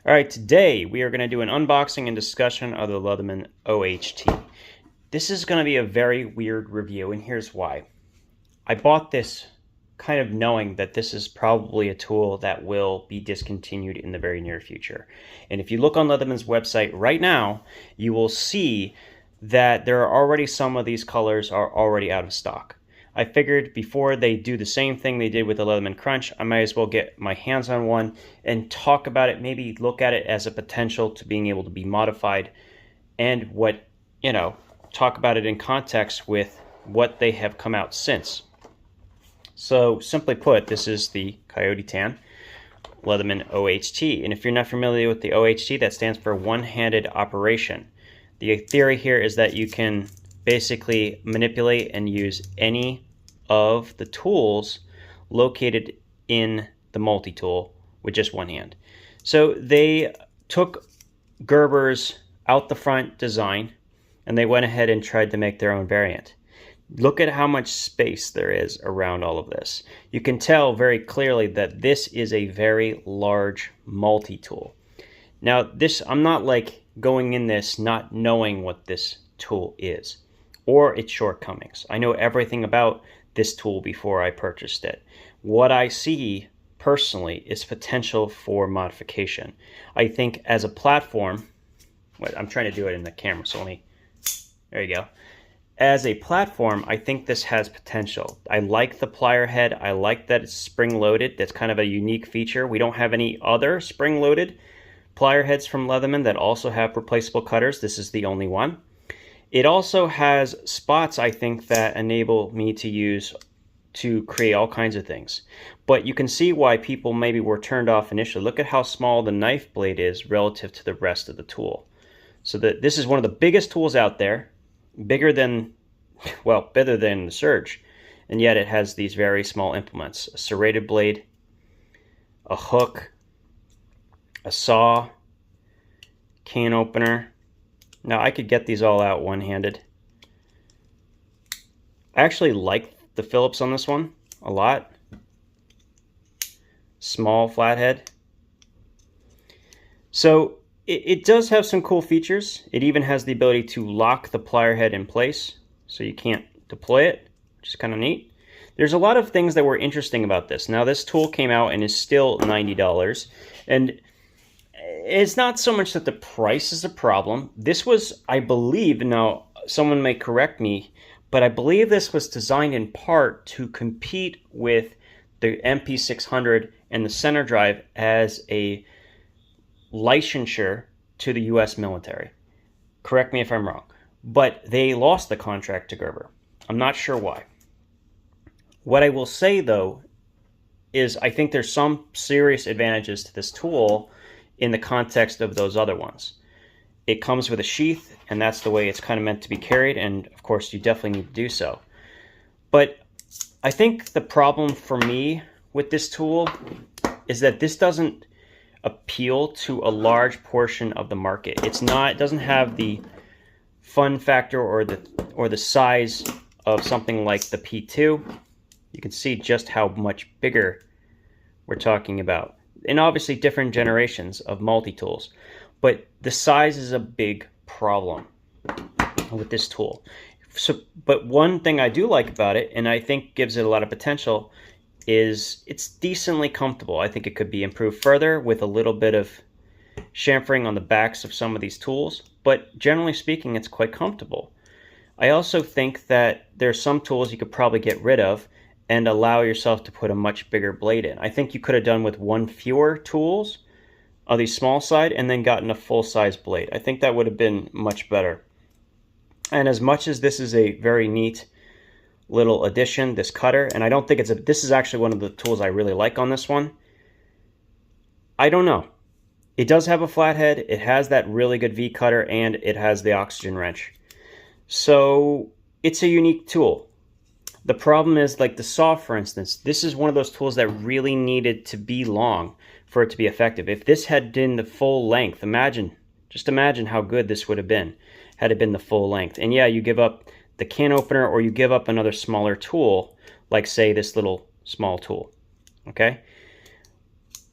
All right, today we are going to do an unboxing and discussion of the Leatherman OHT. This is going to be a very weird review, and here's why. I bought this kind of knowing that this is probably a tool that will be discontinued in the very near future. And if you look on Leatherman's website right now, you will see that there are already some of these colors are already out of stock. I figured before they do the same thing they did with the Leatherman Crunch, I might as well get my hands on one and talk about it, maybe look at it as a potential to being able to be modified, and talk about it in context with what they have come out since. So simply put, this is the Coyote Tan Leatherman OHT. And if you're not familiar with the OHT, that stands for one-handed operation. The theory here is that you can basically manipulate and use any of the tools located in the multi-tool with just one hand. So they took Gerber's out the front design and they went ahead and tried to make their own variant. Look at how much space there is around all of this. You can tell very clearly that this is a very large multi-tool. Now I'm not like going in this not knowing what this tool is or its shortcomings. I know everything about this tool before I purchased it. What I see personally is potential for modification. I think as a platform, I'm trying to do it in the camera, so there you go. As a platform, I think this has potential. I like the plier head. I like that it's spring-loaded. That's kind of a unique feature. We don't have any other spring-loaded plier heads from Leatherman that also have replaceable cutters. This is the only one. It also has spots, I think, that enable me to use to create all kinds of things. But you can see why people maybe were turned off initially. Look at how small the knife blade is relative to the rest of the tool. So this is one of the biggest tools out there, bigger than the Surge, and yet it has these very small implements: a serrated blade, a hook, a saw, can opener. Now I could get these all out one-handed. I actually like the Phillips on this one a lot. Small flathead. So it does have some cool features. It even has the ability to lock the plier head in place so you can't deploy it, which is kind of neat. There's a lot of things that were interesting about this. Now this tool came out and is still $90, and it's not so much that the price is a problem. This was, I believe, now someone may correct me, but I believe this was designed in part to compete with the MP600 and the center drive as a licensure to the US military. Correct me if I'm wrong. But they lost the contract to Gerber. I'm not sure why. What I will say, though, is I think there's some serious advantages to this tool in the context of those other ones. It comes with a sheath, and that's the way it's kind of meant to be carried, and of course you definitely need to do so. But I think the problem for me with this tool is that this doesn't appeal to a large portion of the market. It doesn't have the fun factor or the size of something like the P2. You can see just how much bigger we're talking about. And obviously different generations of multi-tools. But the size is a big problem with this tool. But one thing I do like about it, and I think gives it a lot of potential, is it's decently comfortable. I think it could be improved further with a little bit of chamfering on the backs of some of these tools. But generally speaking, it's quite comfortable. I also think that there's some tools you could probably get rid of and allow yourself to put a much bigger blade in. I think you could have done with one fewer tools on the small side and then gotten a full-size blade. I think that would have been much better. And as much as this is a very neat little addition, this cutter, and I don't think this is actually one of the tools I really like on this one. I don't know. It does have a flathead, it has that really good V cutter, and it has the oxygen wrench. So it's a unique tool. The problem is, like the saw, for instance, this is one of those tools that really needed to be long for it to be effective. If this had been the full length, just imagine how good this would have been had it been the full length. And yeah, you give up the can opener or you give up another smaller tool, like say this little small tool, okay?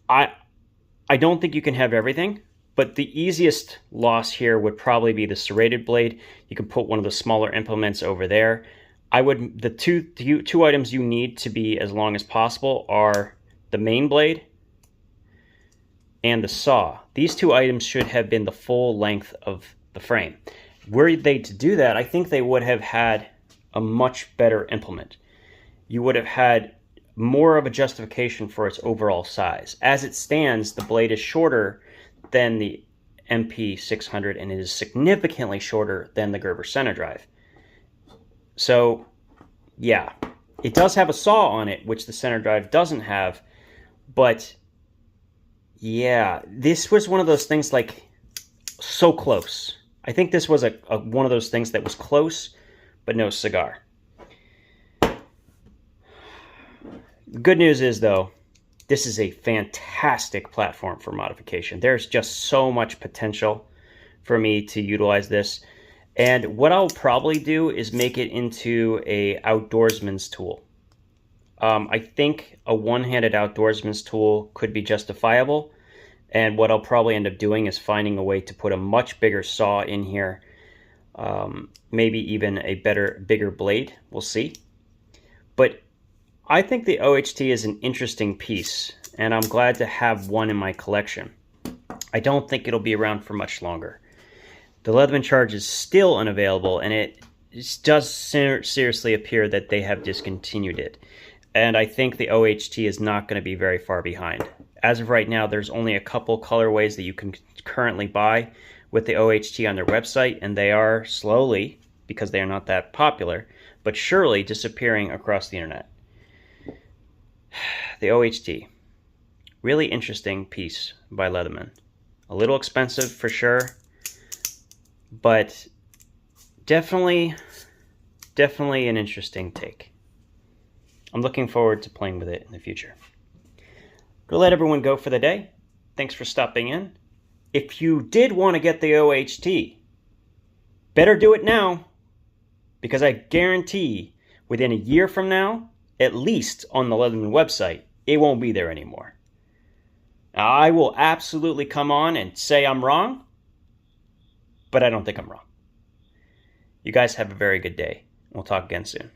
I I don't think you can have everything, but the easiest loss here would probably be the serrated blade. You can put one of the smaller implements over there. The two items you need to be as long as possible are the main blade and the saw. These two items should have been the full length of the frame. Were they to do that, I think they would have had a much better implement. You would have had more of a justification for its overall size. As it stands, the blade is shorter than the MP600, and it is significantly shorter than the Gerber center drive. So, yeah, it does have a saw on it, which the center drive doesn't have, but yeah, this was one of those things like so close. I think this was one of those things that was close, but no cigar. The good news is, though, this is a fantastic platform for modification. There's just so much potential for me to utilize this. And what I'll probably do is make it into a outdoorsman's tool. I think a one-handed outdoorsman's tool could be justifiable. And what I'll probably end up doing is finding a way to put a much bigger saw in here. Maybe even a bigger blade. We'll see. But I think the OHT is an interesting piece, and I'm glad to have one in my collection. I don't think it'll be around for much longer. The Leatherman charge is still unavailable, and it does seriously appear that they have discontinued it. And I think the OHT is not going to be very far behind. As of right now, there's only a couple colorways that you can currently buy with the OHT on their website, and they are slowly, because they are not that popular, but surely disappearing across the internet. The OHT. Really interesting piece by Leatherman. A little expensive for sure, but definitely an interesting take. I'm looking forward to playing with it in the future. We'll let everyone go for the day. Thanks for stopping in. If you did want to get the OHT, better do it now, because I guarantee within a year from now, at least on the Leatherman website, it won't be there anymore. Now, I will absolutely come on and say I'm wrong, but I don't think I'm wrong. You guys have a very good day. We'll talk again soon.